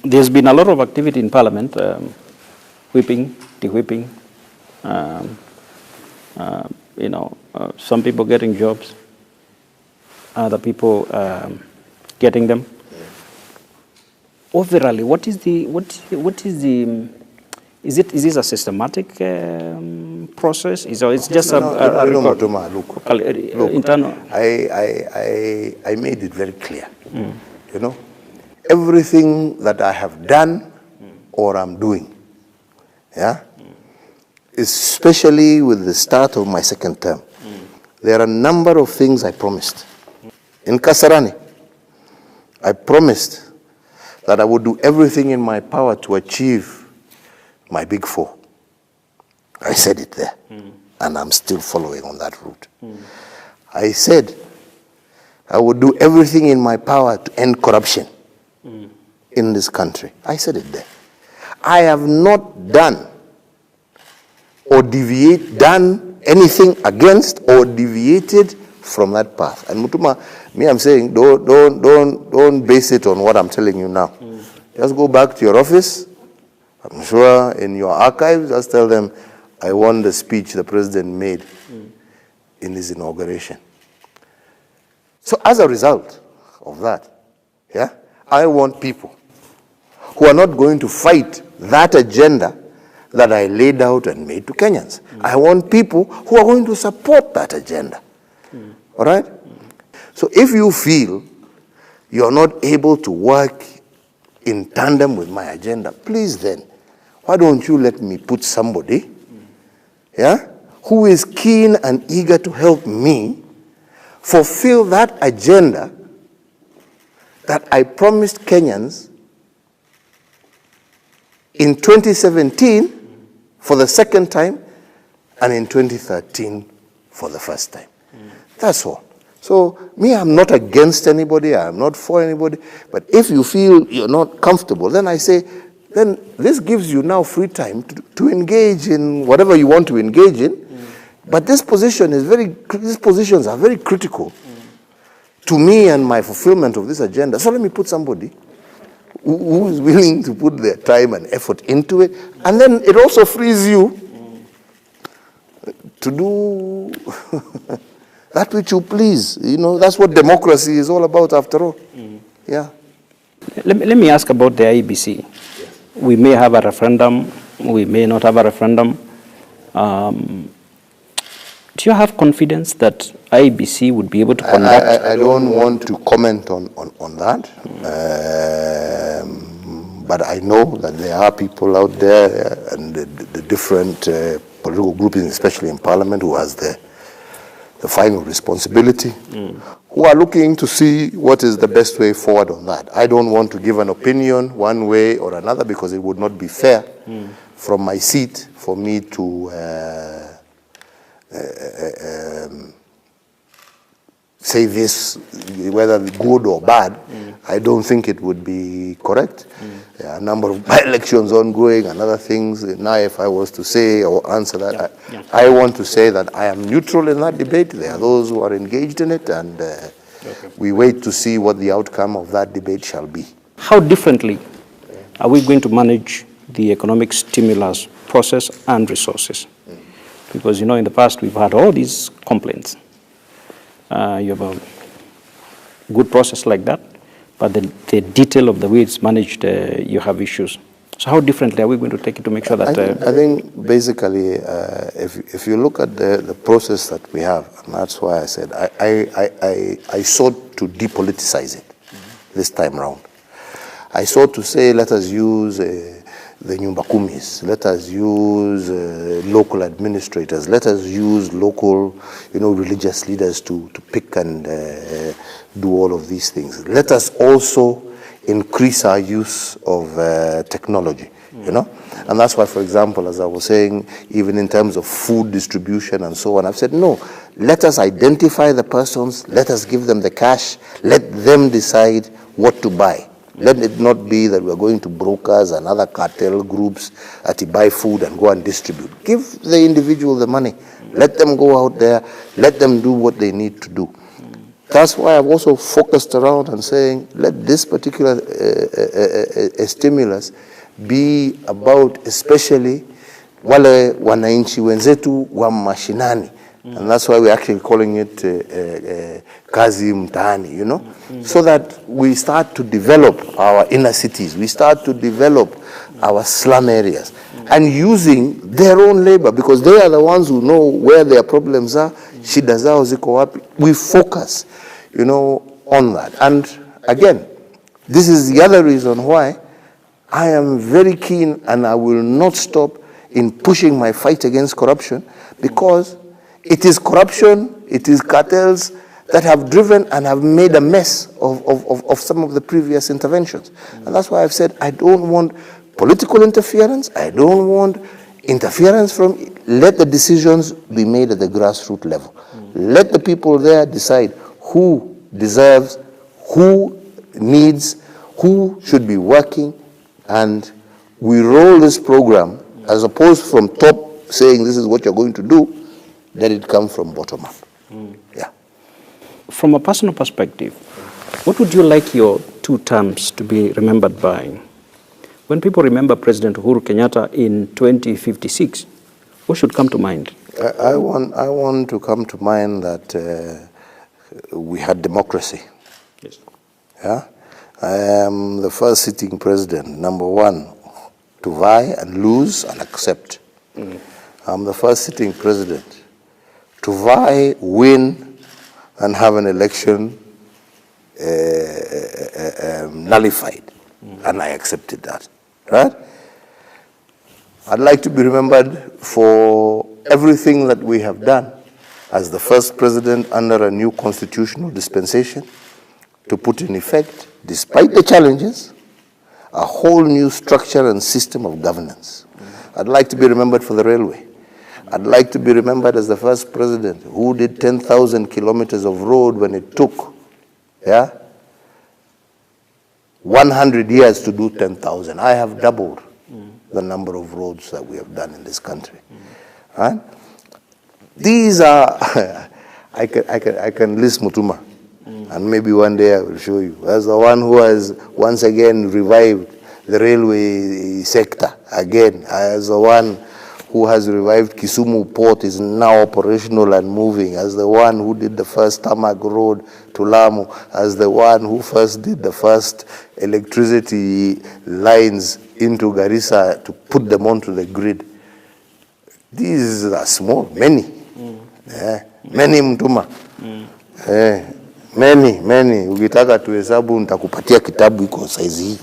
there's been a lot of activity in Parliament, whipping, de-whipping, some people getting jobs, other people getting them. Overall, is this a systematic process? It's just internal? I made it very clear. Everything that I have done or I'm doing, especially with the start of my second term, there are a number of things I promised. In Kasarani, I promised that I would do everything in my power to achieve my big four. I said it there, and I'm still following on that route. I said I would do everything in my power to end corruption in this country. I said it there. I have not done anything against or deviated from that path. And Mutuma, I'm saying, don't base it on what I'm telling you now. Just go back to your office. I'm sure in your archives, just tell them, I want the speech the president made in his inauguration. So as a result of that, I want people who are not going to fight that agenda that I laid out and made to Kenyans. I want people who are going to support that agenda. All right? So if you feel you're not able to work in tandem with my agenda, please then, why don't you let me put somebody who is keen and eager to help me fulfill that agenda that I promised Kenyans in 2017 for the second time and in 2013 for the first time. That's all. So I'm not against anybody, I'm not for anybody, but if you feel you're not comfortable, then I say, then this gives you now free time to engage in whatever you want to engage in. But these positions are very critical to me and my fulfillment of this agenda. So let me put somebody who is willing to put their time and effort into it. And then it also frees you to do that which you please. That's what democracy is all about after all. Yeah. Let me ask about the IEBC. We may have a referendum, we may not have a referendum. Do you have confidence that IEBC would be able to conduct? I don't want to comment on that. But I know that there are people out there and the different political groupings, especially in Parliament, who has the final responsibility, who are looking to see what is the best way forward on that. I don't want to give an opinion one way or another because it would not be fair from my seat for me to say this, whether good or bad. I don't think it would be correct. There are a number of by-elections ongoing and other things. Now, if I was to say or answer that, I want to say that I am neutral in that debate. There are those who are engaged in it, and we wait to see what the outcome of that debate shall be. How differently are we going to manage the economic stimulus process and resources? Because, in the past, we've had all these complaints. You have a good process like that, but the detail of the way it's managed, you have issues. So how differently are we going to take it to make sure that... I think basically, if you look at the process that we have, and that's why I said I sought to depoliticize it this time around. I sought to say, let us use the Nyumba Kumis, let us use local administrators, let us use local, religious leaders to pick and do all of these things. Let us also increase our use of technology, And that's why, for example, as I was saying, even in terms of food distribution and so on, I've said, no, let us identify the persons, let us give them the cash, let them decide what to buy. Let it not be that we're going to brokers and other cartel groups to buy food and go and distribute. Give the individual the money. Let them go out there. Let them do what they need to do. that's why I've also focused around and saying, let this particular stimulus be about especially wale wananchi wenzetu wa mashinani. And that's why we're actually calling it Kazi Mtaani, you know, so that we start to develop our inner cities, we start to develop our slum areas, and using their own labor, because they are the ones who know where their problems are, shida zao ziko wapi. We focus, you know, on that. And again, this is the other reason why I am very keen and I will not stop in pushing my fight against corruption, because it is corruption, it is cartels that have driven and have made a mess of some of the previous interventions. And that's why I've said I don't want political interference, I don't want interference from, let the decisions be made at the grassroots level. Let the people there decide who deserves, who needs, who should be working, and we roll this program as opposed from top saying this is what you're going to do, let it come from bottom up. Yeah. From a personal perspective, what would you like your 2 terms to be remembered by? When people remember President Uhuru Kenyatta in 2056, what should come to mind? I want to come to mind that we had democracy. Yes. Yeah? I am the first sitting president, number 1, to vie and lose and accept. I'm the first sitting president to vie, win, and have an election nullified. And I accepted that. Right? I'd like to be remembered for everything that we have done as the first president under a new constitutional dispensation to put in effect, despite the challenges, a whole new structure and system of governance. I'd like to be remembered for the railway. I'd like to be remembered as the first president who did 10,000 kilometers of road when it took 100 years to do 10,000. I have doubled the number of roads that we have done in this country. Right? These are, I can list Mutuma, and maybe one day I will show you. As the one who has once again revived the railway sector again, as the one who has revived Kisumu Port, is now operational and moving, as the one who did the first tarmac road to Lamu, as the one who first did the first electricity lines into Garissa to put them onto the grid. These are small, many. Many Mtuma. Many. Ukitaka tuhesabu nitakupatia kitabu iko size hii.